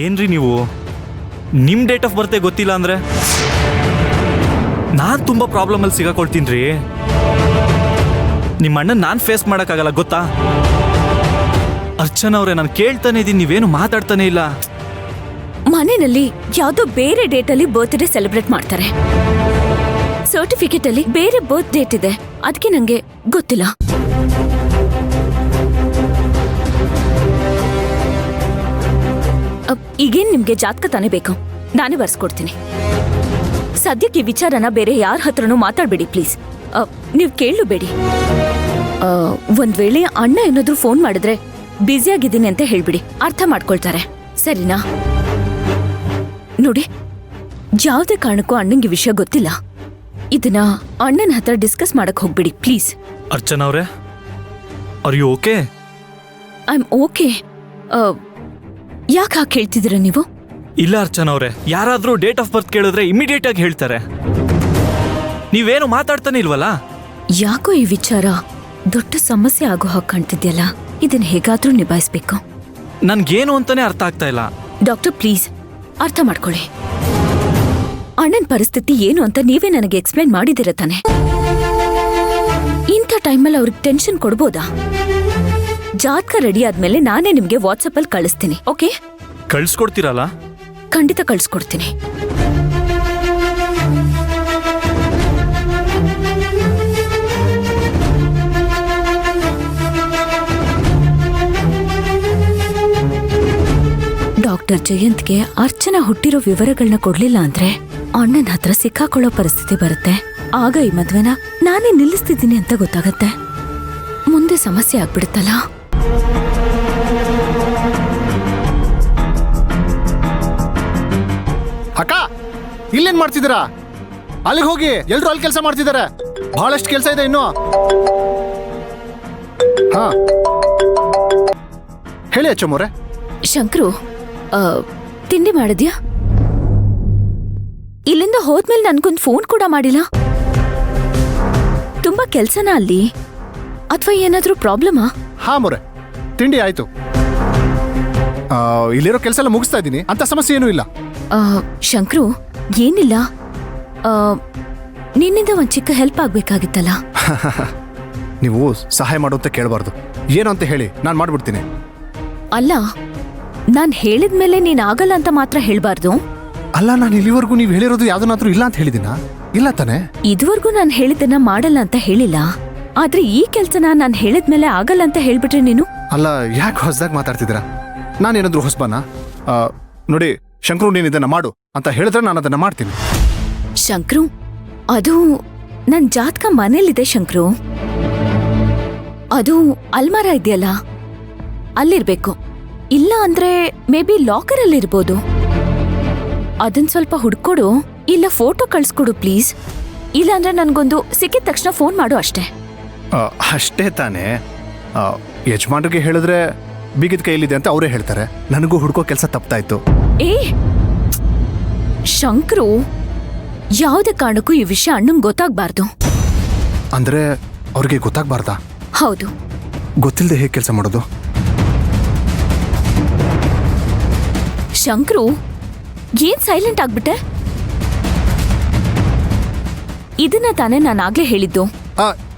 ಏನ್ರಿ ನೀವು ನಿಮ್ಮ ಡೇಟ್ ಆಫ್ ಬರ್ತೆ ಗೊತ್ತಿಲ್ಲ ಅಂದ್ರೆ ನಾನು ತುಂಬ ಪ್ರಾಬ್ಲಮಲ್ಲಿ ಸಿಗಾಕೊಳ್ತೀನಿ ರೀ. ನಿಮ್ಮ ಅಣ್ಣನ ನಾನು ಫೇಸ್ ಮಾಡೋಕ್ಕಾಗಲ್ಲ ಗೊತ್ತಾ? ಅರ್ಚನಾ ಅವರೇ, ನಾನು ಕೇಳ್ತಾನೆ ಇದ್ದೀನಿ, ನೀವೇನು ಮಾತಾಡ್ತಾನೆ ಇಲ್ಲ. ಮನೆಯಲ್ಲಿ ಯಾವುದೋ ಬೇರೆ ಡೇಟಲ್ಲಿ ಬರ್ತ್ಡೇ ಸೆಲೆಬ್ರೇಟ್ ಮಾಡ್ತಾರೆ. ಸರ್ಟಿಫಿಕೇಟ್ ಅಲ್ಲಿ ಬೇರೆ ಬರ್ತ್ ಡೇಟ್ ಇದೆ, ಅದಕ್ಕೆ ನಂಗೆ ಗೊತ್ತಿಲ್ಲ. ಈಗೇನ್ ನಿಮ್ಗೆ ಜಾತಕ ತಾನೇ ಬೇಕು? ನಾನೇ ಬರ್ಸ್ಕೊಡ್ತೀನಿ. ಸದ್ಯಕ್ಕೆ ಈ ವಿಚಾರನ ಬೇರೆ ಯಾರ ಹತ್ರನೂ ಮಾತಾಡ್ಬೇಡಿ ಪ್ಲೀಸ್. ನೀವು ಕೇಳಬೇಡಿ. ಒಂದ್ ವೇಳೆ ಅಣ್ಣ ಏನಾದ್ರೂ ಫೋನ್ ಮಾಡಿದ್ರೆ ಬ್ಯುಸಿಯಾಗಿದ್ದೀನಿ ಅಂತ ಹೇಳ್ಬಿಡಿ, ಅರ್ಥ ಮಾಡ್ಕೊಳ್ತಾರೆ, ಸರಿನಾ? ನೋಡಿ, ಯಾವುದೇ ಕಾರಣಕ್ಕೂ ಅಣ್ಣಂಗೆ ವಿಷಯ ಗೊತ್ತಿಲ್ಲ. ಇದನ್ನ ಅಣ್ಣನ ಹತ್ರ ಡಿಸ್ಕಸ್ ಮಾಡಕ್ ಹೋಗ್ಬಿಡಿ ಪ್ಲೀಸ್. ಅರ್ಚನಾ ಅವರೇ, are you okay? I am okay. ಯಾಕೆ ಹಾಗೆ ಹೇಳ್ತಿದ್ದೀರ ನೀವು? ಇಲ್ಲ ಅರ್ಚನಾ ಅವರೇ, ಯಾರಾದ್ರೂ ಡೇಟ್ ಆಫ್ ಬರ್ತ್ ಕೇಳಿದ್ರೆ ಇಮಿಡಿಯೇಟ್ ಆಗಿ ಹೇಳ್ತಾರೆ. ನೀವೇನು ಮಾತಾಡ್ತಾನೆ ಇಲ್ವಲ್ಲ? ಯಾಕೋ ಈ ವಿಚಾರ ದೊಡ್ಡ ಸಮಸ್ಯೆ ಆಗೋ ಹಾಗೆ ಕಾಣ್ತಿದ್ಯಲ್ಲ, ಇದನ್ನ ಹೇಗಾದ್ರೂ ನಿಭಾಯಿಸ್ಬೇಕು. ನನ್ಗೇನು ಅಂತಾನೆ ಅರ್ಥ ಆಗ್ತಾ ಇಲ್ಲ. ಡಾಕ್ಟರ್ ಪ್ಲೀಸ್ ಅರ್ಥ ಮಾಡ್ಕೊಳ್ಳಿ. ಅಣ್ಣನ ಪರಿಸ್ಥಿತಿ ಏನು ಅಂತ ನೀವೇ ನನಗೆ ಎಕ್ಸ್ಪ್ಲೈನ್ ಮಾಡಿದಿರ ತಾನೆ. ಇಂಥ ಟೈಮಲ್ಲಿ ಅವ್ರಿಗೆ ಟೆನ್ಷನ್ ಕೊಡ್ಬೋದಾ? ಜಾತಕ ರೆಡಿ ಆದ್ಮೇಲೆ ನಾನೇ ನಿಮ್ಗೆ ವಾಟ್ಸಪ್ ಅಲ್ಲಿ ಕಳಿಸ್ತೀನಿ. ಓಕೆ? ಕಳ್ಸ್ಕೊಡ್ತೀರಲ್ಲ? ಖಂಡಿತ ಕಳಿಸ್ಕೊಡ್ತೀನಿ. ಡಾಕ್ಟರ್ ಜಯಂತ್ಗೆ ಅರ್ಚನಾ ಹುಟ್ಟಿರೋ ವಿವರಗಳನ್ನ ಕೊಡ್ಲಿಲ್ಲ ಅಂದ್ರೆ ಅಣ್ಣನ ಹತ್ರ ಸಿಕ್ಕಾಕೊಳ್ಳೋ ಪರಿಸ್ಥಿತಿ ಬರುತ್ತೆ. ಆಗ ಈ ಮದ್ವೆನ ನಾನೇ ನಿಲ್ಲಿಸ್ತಿದ್ದೀನಿ ಅಂತ ಗೊತ್ತಾಗತ್ತೆ. ಮುಂದೆ ಸಮಸ್ಯೆ ಆಗ್ಬಿಡುತ್ತಲ್ಲ. ಅಕ್ಕ, ಇಲ್ಲೇನ್ ಮಾಡ್ತಿದ್ದೀರಾ? ಅಲ್ಲಿಗೆ ಹೋಗಿ, ಎಲ್ರು ಅಲ್ಲಿ ಕೆಲಸ ಮಾಡ್ತಿದ್ದಾರೆ. ಬಹಳಷ್ಟು ಕೆಲಸ ಇದೆ ಇನ್ನು. ಹಾ, ಹೇಳಿ ಅಚ್ಚಮ್ಮವ್ರೆ. ಶಂಕ್ರು, ತಿಂಡಿ ಮಾಡಿದ್ಯಾ? ಇಲ್ಲಿಂದ ಹೋದ್ಮೇಲೆ ನನ್ಗೊಂದು ಫೋನ್ ಕೂಡ ಮಾಡಿಲ್ಲ. ತುಂಬಾ ಕೆಲ್ಸನ ಅಲ್ಲಿ, ಅಥವಾ ಏನಾದ್ರೂ ಪ್ರಾಬ್ಲಮಾ? ಹಾ ಮೊರೆ, ತಿಂಡಿ ಆಯ್ತು. ಇಲ್ಲಿರೋ ಕೆಲಸ ಎಲ್ಲ ಮುಗಿಸ್ತಾ ಇದ್ದೀನಿ, ಅಂತ ಸಮಸ್ಯೆ ಏನೂ ಇಲ್ಲ. ಶಂಕ್ರು, ಏನಿಲ್ಲ, ನಿನ್ನಿಂದ ಒಂದ್ ಚಿಕ್ಕ ಹೆಲ್ಪ್ ಆಗ್ಬೇಕಾಗಿತ್ತಲ್ಲ. ನೀವು ಸಹಾಯ ಮಾಡು ಅಂತ ಕೇಳಬಾರ್ದು. ಏನು ಅಂತ ಹೇಳಿ, ನಾನು ಮಾಡ್ಬಿಡ್ತೀನಿ. ಅಲ್ಲ, ನಾನ್ ಹೇಳಿದ್ಮೇಲೆ ನೀನ್ ಆಗಲ್ಲ ಅಂತ ಮಾತ್ರ ಹೇಳ್ಬಾರ್ದು. ಅಲ್ಲ, ನಾನು ಇಲ್ಲಿವರೆಗೂ ನೀವು ಹೇಳಿರೋದು ಯಾವ್ದನ್ನಾದ್ರೂ ಇಲ್ಲ ಅಂತ ಹೇಳಿದಿನ? ಇಲ್ಲ ತಾನೆ? ಇದುವರೆಗೂ ನಾನು ಹೇಳಿದ್ದನ್ನ ಮಾಡಲ್ಲ ಅಂತ ಹೇಳಿಲ್ಲ. ಆದ್ರೆ ಈ ಕೆಲ್ಸನ ನಾನ್ ಹೇಳಿದ್ಮೇಲೆ ಆಗಲ್ಲ ಅಂತ ಹೇಳ್ಬಿಟ್ರೆ ನೀನು? ಅಲ್ಲ, ಯಾಕೆ ಹೊಸದಾಗಿ ಮಾತಾಡ್ತಿದ್ದೀರಾ? ನಾನೇನಾದ್ರೂ ಹೊಸಬನ? ನೋಡಿ ಶಂಕ್ರು, ನೀನ್ ಇದನ್ನ ಮಾಡು ಅಂತ ಹೇಳಿದ್ರೆ ನಾನು ಅದನ್ನ ಮಾಡ್ತೀನಿ. ಶಂಕ್ರು, ಅದು ನನ್ ಜಾತಕ ಮನೇಲಿದೆ ಶಂಕ್ರು. ಅದು ಅಲ್ಮಾರ ಇದೆಯಲ್ಲ, ಅಲ್ಲಿರ್ಬೇಕು. ಇಲ್ಲ ಅಂದ್ರೆ ಮೇ ಬಿ ಲಾಕರ್ ಅಲ್ಲಿರ್ಬೋದು. ಅದನ್ ಸ್ವಲ್ಪ ಹುಡ್ಕೊಡು, ಇಲ್ಲ ಫೋಟೋ ಕಳ್ಸ್ಕೊಡು ಪ್ಲೀಸ್. ಇಲ್ಲ ಅಂದ್ರೆ ನನ್ಗೊಂದು ಸಿಕ್ಕಿದ ತಕ್ಷಣ ಫೋನ್ ಮಾಡು ಅಷ್ಟೇ. ಅಷ್ಟೇ ತಾನೇ? ಯಜಮಾನ್ರಿಗೆ ಹೇಳಿದ್ರೆ ಬೀಗಿದ ಕೈಲಿದೆ ಅಂತ ಅವರೇ ಹೇಳ್ತಾರೆ. ನನಗೂ ಹುಡ್ಕೋ ಕೆಲಸ ತಪ್ಪಾಯ್ತು. ಏ ಶಂಕ್ರು, ಯಾವುದೇ ಕಾರಣಕ್ಕೂ ಈ ವಿಷಯ ಅಣ್ಣಂಗ್ ಗೊತ್ತಾಗ್ಬಾರ್ದು. ಅಂದ್ರೆ ಅವ್ರಿಗೆ ಗೊತ್ತಾಗ್ಬಾರ್ದಾ? ಹೌದು. ಗೊತ್ತಿಲ್ಲದೆ ಹೇಗೆ ಕೆಲಸ ಮಾಡೋದು? ಶಂಕ್ರು, ಏನ್ ಸೈಲೆಂಟ್ ಆಗ್ಬಿಟ್ಟೆ? ಇದನ್ನ ತಾನೇ ನಾನಾಗ್ಲೇ ಹೇಳಿದ್ದು.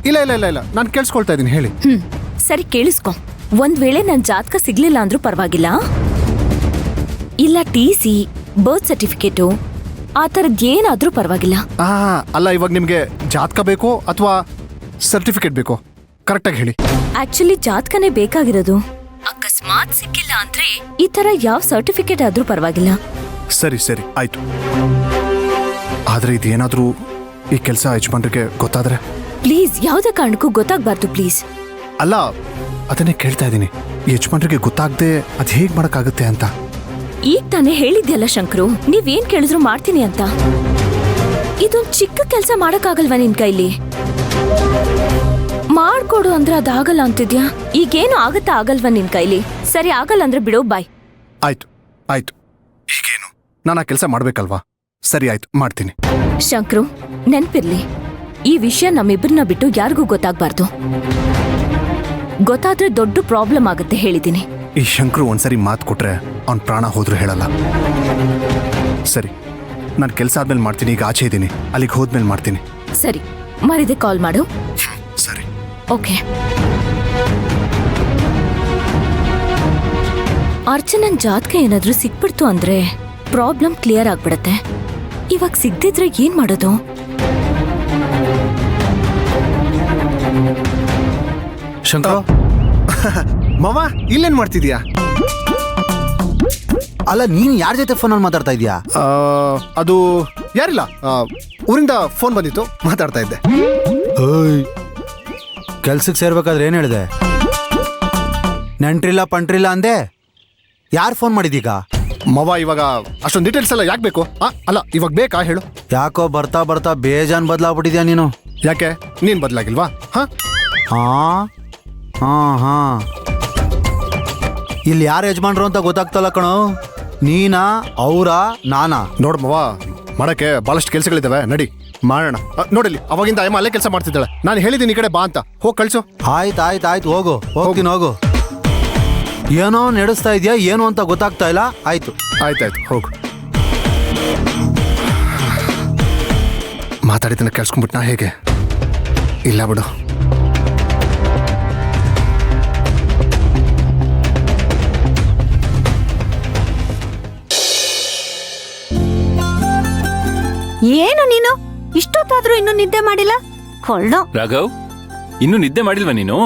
ಇಲ್ಲ ಇಲ್ಲ ಇಲ್ಲ ಇಲ್ಲ, ನಾನು ಕೇಳಿಸ್ಕೊಳ್ತಾ ಇದ್ದೀನಿ, ಹೇಳಿ. ಸರಿ ಕೇಳಿಸ್ಕೊ. ಒಂದ್ ವೇಳೆ ನನ್ ಜಾತಕ ಸಿಗ್ಲಿಲ್ಲ ಅಂದ್ರೂ ಪರವಾಗಿಲ್ಲ, ಇಲ್ಲ TC, ಬರ್ತ್ ಸರ್ಟಿಫಿಕೇಟು, ಆ ಥರದ್ ಏನಾದ್ರೂ ಪರವಾಗಿಲ್ಲ. ಅಲ್ಲ, ಇವಾಗ ನಿಮ್ಗೆ ಜಾತಕ ಬೇಕೋ ಅಥವಾ ಸರ್ಟಿಫಿಕೇಟ್ ಬೇಕೋ? ಕರೆಕ್ಟಾಗಿ ಹೇಳಿ. ಆಕ್ಚುಲಿ ಜಾತಕನೇ ಬೇಕಾಗಿರೋದು. ಅಕಸ್ಮಾತ್ ಸಿಕ್ಕಿಲ್ಲ ಅಂದ್ರೆ ಈ ತರ ಯಾವ ಸರ್ಟಿಫಿಕೇಟ್ ಆದ್ರೂ ಪರವಾಗಿಲ್ಲ. ಸರಿ ಸರಿ, ಆಯ್ತು. ಆದ್ರೆ ಇದೇನಾದ್ರೂ ಈ ಕೆಲಸ ಯಜಮಾನ್ರಿಗೆ ಗೊತ್ತಾದ್ರೆ? ಪ್ಲೀಸ್, ಯಾವುದೇ ಕಾರಣಕ್ಕೂ ಗೊತ್ತಾಗ್ಬಾರ್ದು ಪ್ಲೀಸ್. ಅಲ್ಲ, ಅದನ್ನೇ ಕೇಳ್ತಾ ಇದ್ದೀನಿ, ಯಜಮಾನ್ರಿಗೆ ಗೊತ್ತಾಗದೆ ಅದ್ ಹೇಗ್ ಮಾಡಕ್ಕಾಗುತ್ತೆ ಅಂತ. ಈಗ ತಾನೇ ಹೇಳಿದ್ಯಲ್ಲ ಶಂಕ್ರು, ನೀವೇನ್ ಕೇಳಿದ್ರು ಮಾಡ್ತೀನಿ ಅಂತ. ಇದೊಂದ್ ಚಿಕ್ಕ ಕೆಲ್ಸ ಮಾಡಕ್ಕಾಗಲ್ವಾ ನಿನ್ ಕೈಲಿ? ಮಾಡ್ಕೊಡು ಅಂದ್ರೆ ಅದಾಗಲ್ಲ ಅಂತಿದ್ಯಾ. ಈಗೇನು ಆಗತ್ತಾ ಆಗಲ್ವಾ ನಿನ್ ಕೈಲಿ? ಸರಿ, ಆಗಲ್ಲ ಅಂದ್ರೆ ಬಿಡೋ, ಬಾಯ್. ಆಯ್ತು ಆಯ್ತು, ಈಗೇನು ನಾನು ಆ ಕೆಲಸ ಮಾಡ್ಬೇಕಲ್ವಾ? ಸರಿ ಆಯ್ತು, ಮಾಡ್ತೀನಿ. ಶಂಕ್ರು, ನೆನ್ಪಿರ್ಲಿ, ಈ ವಿಷಯ ನಮ್ಮಿಬ್ಬರನ್ನ ಬಿಟ್ಟು ಯಾರಿಗೂ ಗೊತ್ತಾಗ್ಬಾರ್ದು. ಗೊತ್ತಾದ್ರೆ ದೊಡ್ಡ ಪ್ರಾಬ್ಲಮ್ ಆಗುತ್ತೆ ಹೇಳಿದ್ದೀನಿ. ಈ ಶಂಕರು ಒಂದ್ಸರಿ ಮಾತು ಕೊಟ್ರೆ ಅವ್ನ ಪ್ರಾಣ ಹೋದ್ರೂ ಹೇಳಲ್ಲ. ಸರಿ, ನಾನು ಕೆಲಸ ಆದ್ಮೇಲೆ ಮಾಡ್ತೀನಿ. ಈಗ ಆಚೆ ಇದ್ದೀನಿ, ಅಲ್ಲಿಗೆ ಹೋದ್ಮೇಲೆ ಮಾಡ್ತೀನಿ. ಸರಿ, ಮರಿದೆ ಕಾಲ್ ಮಾಡು. ಸರಿ. ಓಕೆ. ಅರ್ಚನನ್ ಜಾತಕ ಏನಾದ್ರೂ ಸಿಕ್ಬಿಡ್ತು ಅಂದ್ರೆ ಪ್ರಾಬ್ಲಮ್ ಕ್ಲಿಯರ್ ಆಗ್ಬಿಡತ್ತೆ. ಇವಾಗ ಸಿಗ್ದಿದ್ರೆ ಏನ್ ಮಾಡೋದು? ಶಂಕರ ಮಾವ, ಇಲ್ಲೇನ್ ಮಾಡ್ತಿದ್ಯಾ? ಅಲ್ಲ, ನೀನು ಯಾರ ಜೊತೆ ಫೋನಲ್ಲಿ ಮಾತಾಡ್ತಾ ಇದೀಯಾ? ಅದು ಯಾರಿಲ್ಲ, ಊರಿಂದ ಫೋನ್ ಬಂದಿತ್ತು, ಮಾತಾಡ್ತಾ ಇದ್ದೆ. ಕೆಲ್ಸಕ್ಕೆ ಸೇರ್ಬೇಕಾದ್ರೆ ಏನ್ ಹೇಳಿದೆ? ನೆಂಟ್ರಿಲ್ಲ ಪಂಟ್ರಿಲ್ಲ ಅಂದೆ. ಯಾರು ಫೋನ್ ಮಾಡಿದೀಗ? ಮವ, ಇವಾಗ ಅಷ್ಟೊಂದು ಡೀಟೇಲ್ಸ್ ಎಲ್ಲ ಯಾಕೆ ಬೇಕು? ಅಲ್ಲ, ಇವಾಗ ಬೇಕಾ ಹೇಳು? ಯಾಕೋ ಬರ್ತಾ ಬರ್ತಾ ಬೇಜಾನ್ ಬದಲಾಗ್ಬಿಟ್ಟಿದ್ಯಾ ನೀನು. ಯಾಕೆ, ನೀನ್ ಬದಲಾಗಿಲ್ವಾ? ಹಾ ಹಾ ಇಲ್ಲಿ ಯಾರು ಯಜಮಾನ್ರು ಅಂತ ಗೊತ್ತಾಗ್ತಲ್ಲ ಕಣೋ. ನೀನಾ, ಅವ್ರಾ, ನಾನಾ? ನೋಡ್ ಮವ, ಮಾಡಕ್ಕೆ ಬಹಳಷ್ಟು ಕೆಲಸಗಳಿದಾವೆ, ನಡಿ ಮಾಡೋಣ. ನೋಡಿಲಿ, ಅವಾಗಿಂದ ಅಮ್ಮ ಅಲ್ಲೇ ಕೆಲಸ ಮಾಡ್ತಿದ್ದಾಳೆ. ನಾನು ಹೇಳಿದ್ದೀನಿ ಈ ಕಡೆ ಬಾ ಅಂತ. ಹೋಗಿ ಕಳ್ಸು. ಆಯ್ತು ಹೋಗ್ತೀನಿ ಹೋಗು. ಏನೋ ನಡೆಸ್ತಾ ಇದೆಯಾ ಏನು ಅಂತ ಗೊತ್ತಾಗ್ತಾ ಇಲ್ಲ. ಆಯ್ತು ಹೋಗು. ಮಾತಾಡಿದ್ದನ್ನ ಕೇಳಿಸ್ಕೊಂಡ್ಬಿಟ್ನಾ ಹೇಗೆ? ಇಲ್ಲ ಬಿಡು. ಏನು ನೀನು ಇಷ್ಟೊತ್ತಾದ್ರೂ ಇನ್ನೂ ನಿದ್ದೆ ಮಾಡಿಲ್ಲ? ಕೊಳ್ಳೋ ರಾಘವ್, ಇನ್ನೂ ನಿದ್ದೆ ಮಾಡಿಲ್ವಾ ನೀನು?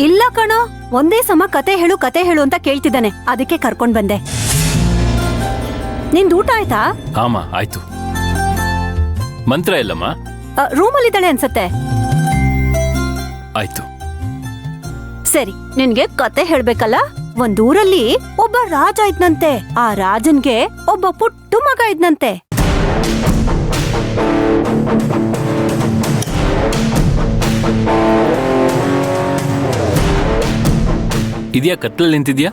ಇಲ್ಲ ಕಣೋ, ಒಂದೇ ಸಮ ಕತೆ ಹೇಳು ಅಂತ ಕೇಳ್ತಿದ್ದಾನೆ, ಅದಕ್ಕೆ ಕರ್ಕೊಂಡ್ ಬಂದೆ. ನಿಂದು ಊಟ ಆಯ್ತಾ? ಆಮ ಆಯ್ತು. ಮಂತ್ರ ಎಲ್ಲಮ್ಮ? ರೂಮಲ್ಲಿದ್ದಾಳೆ ಅನ್ಸತ್ತೆ. ಆಯ್ತು. ಸರಿ, ನಿನ್ಗೆ ಕತೆ ಹೇಳ್ಬೇಕಲ್ಲ. ಒಂದೂರಲ್ಲಿ ಒಬ್ಬ ರಾಜ ಇದ್ನಂತೆ. ಆ ರಾಜನ್ಗೆ ಒಬ್ಬ ಪುಟ್ಟು ಮಗ ಇದ್ನಂತೆ. ಇದ್ಯಾ ಕತ್ಲಲ್ಲಿ ನಿಂತಿದ್ಯಾ?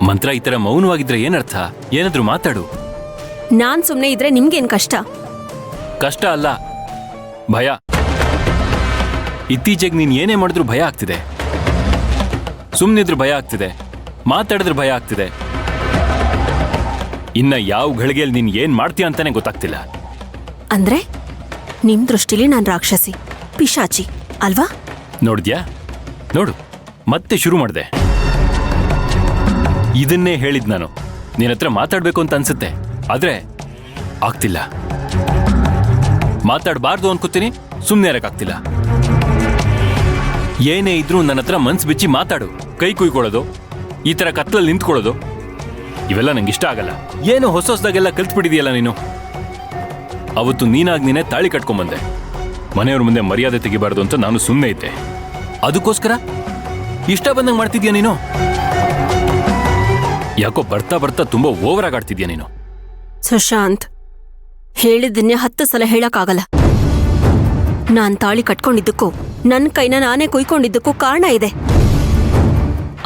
ಮಂತ್ರ ಈ ತರ ಮೌನವಾಗಿದ್ರೆ ಏನರ್ಥ? ಏನಾದ್ರೂ ಮಾತಾಡು. ನಾನ್ ಸುಮ್ನೆ ಇದ್ರೆ ನಿಮ್ಗೇನ್ ಕಷ್ಟ? ಕಷ್ಟ ಅಲ್ಲ, ಭಯ. ಇತ್ತೀಚೆಗೆ ನೀನ್ ಏನೇ ಮಾಡಿದ್ರು ಭಯ ಆಗ್ತಿದೆ. ಸುಮ್ನಿದ್ರು ಭಯ ಆಗ್ತಿದೆ, ಮಾತಾಡಿದ್ರೆ ಭಯ ಆಗ್ತಿದೆ. ಇನ್ನ ಯಾವ ಗಳಿಗೆಯಲ್ಲಿ ನೀನ್ ಏನ್ ಮಾಡ್ತೀಯ ಅಂತಾನೆ ಗೊತ್ತಾಗ್ತಿಲ್ಲ. ಅಂದ್ರೆ ನಿಮ್ ದೃಷ್ಟಿಲಿ ನಾನ್ ರಾಕ್ಷಸಿ, ಪಿಶಾಚಿ ಅಲ್ವಾ? ನೋಡಿದ್ಯಾ? ನೋಡು, ಮತ್ತೆ ಶುರು ಮಾಡಿದೆ. ಇದನ್ನೇ ಹೇಳಿದ್ ನಾನು. ನಿನ್ನ ಹತ್ರ ಮಾತಾಡ್ಬೇಕು ಅಂತ ಅನ್ಸುತ್ತೆ, ಆದ್ರೆ ಆಗ್ತಿಲ್ಲ. ಮಾತಾಡಬಾರ್ದು ಅನ್ಕೋತೀನಿ, ಸುಮ್ಮನೆ ಇರಕ್ಕಾಗ್ತಿಲ್ಲ. ಏನೇ ಇದ್ರೂ ನನ್ನ ಹತ್ರ ಮನ್ಸು ಬಿಚ್ಚಿ ಮಾತಾಡು. ಕೈ ಕುಯ್ಕೊಳ್ಳೋದು, ಈ ತರ ಕತ್ಲಲ್ಲಿ ನಿಂತ್ಕೊಳ್ಳೋದು, ಇವೆಲ್ಲ ನಂಗೆ ಇಷ್ಟ ಆಗಲ್ಲ. ಏನು ಹೊಸದಾಗೆಲ್ಲ ಕಲ್ತ್ಬಿಟ್ಟಿದೆಯಲ್ಲ ನೀನು. ಅವತ್ತು ನೀನೇ ತಾಳಿ ಕಟ್ಕೊಂಡ್ಬಂದೆ. ಮನೆಯವ್ರ ಮುಂದೆ ಮರ್ಯಾದೆ ತೆಗಿಬಾರ್ದು ಅಂತ ನಾನು ಸುಮ್ಮನೆ ಇದ್ದೆ. ಅದಕ್ಕೋಸ್ಕರ ಇಷ್ಟ ಬಂದಂಗೆ ಮಾಡ್ತಿದ್ಯಾ ನೀನು. ಯಾಕೋ ಬರ್ತಾ ಬರ್ತಾ ತುಂಬಾ ಓವರ್ ಆಗಿ ಆಡ್ತಿದ್ಯಾ ನೀನು. ಸುಶಾಂತ್, ಹೇಳಿದ್ದನ್ನೇ 10 ಸಲ ಹೇಳಕ್ಕಾಗಲ್ಲ. ನಾನ್ ತಾಳಿ ಕಟ್ಕೊಂಡಿದ್ದಕ್ಕೂ ನನ್ನ ಕೈನ ನಾನೇ ಕುಯ್ಕೊಂಡಿದ್ದಕ್ಕೂ ಕಾರಣ ಇದೆ.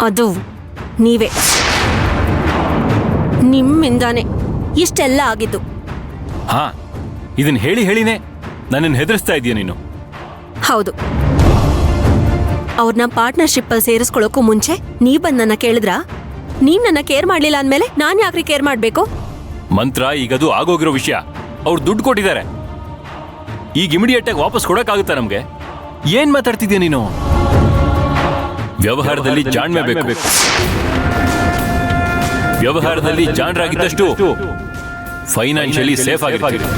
ಅದು ನೀವೇ. ನಿಮ್ಮಿಂದಾನೆ ಇಷ್ಟೆಲ್ಲ ಆಗಿದ್ದು. ಹಾ, ಇದನ್ ಹೇಳಿನೇ ನನ್ನನ್ನು ಹೆದರಿಸ್ತಾ ಇದೀಯ ನೀನು. ಹೌದು. ಅವ್ರನ್ನ ಪಾರ್ಟ್ನರ್ಶಿಪ್ ಅಲ್ಲಿ ಸೇರಿಸ್ಕೊಳ್ಳೋಕ್ಕೂ ಮುಂಚೆ ನೀವ್ ಬಂದ್ ನನ್ನ ಕೇಳಿದ್ರಾ? ನೀನ್ ನನ್ನ ಕೇರ್ ಮಾಡ್ಲಿಲ್ಲ ಅಂದ್ಮೇಲೆ ನಾನ್ ಯಾಕ್ರಿ ಕೇರ್ ಮಾಡ್ಬೇಕು? ಮಂತ್ರ ಈಗದು ಆಗೋಗಿರೋ ವಿಷಯ. ಅವ್ರು ದುಡ್ಡು ಕೊಟ್ಟಿದ್ದಾರೆ. ಈಗ ಇಮಿಡಿಯೇಟ್ ಆಗಿ ವಾಪಸ್ ಕೊಡಕ್ಕಾಗುತ್ತಾ ನಮ್ಗೆ? ಏನ್ ಮಾತಾಡ್ತಿದ್ಯಾ ನೀನು? ವ್ಯವಹಾರದಲ್ಲಿ ಜಾಣ್ಮೆ ಬೇಕು. ವ್ಯವಹಾರದಲ್ಲಿ ಜಾಣರಾಗಿದ್ದಷ್ಟು ಫೈನಾನ್ಷಿಯಲಿ ಸೇಫ್ ಆಗಿರ್ತೀರಿ.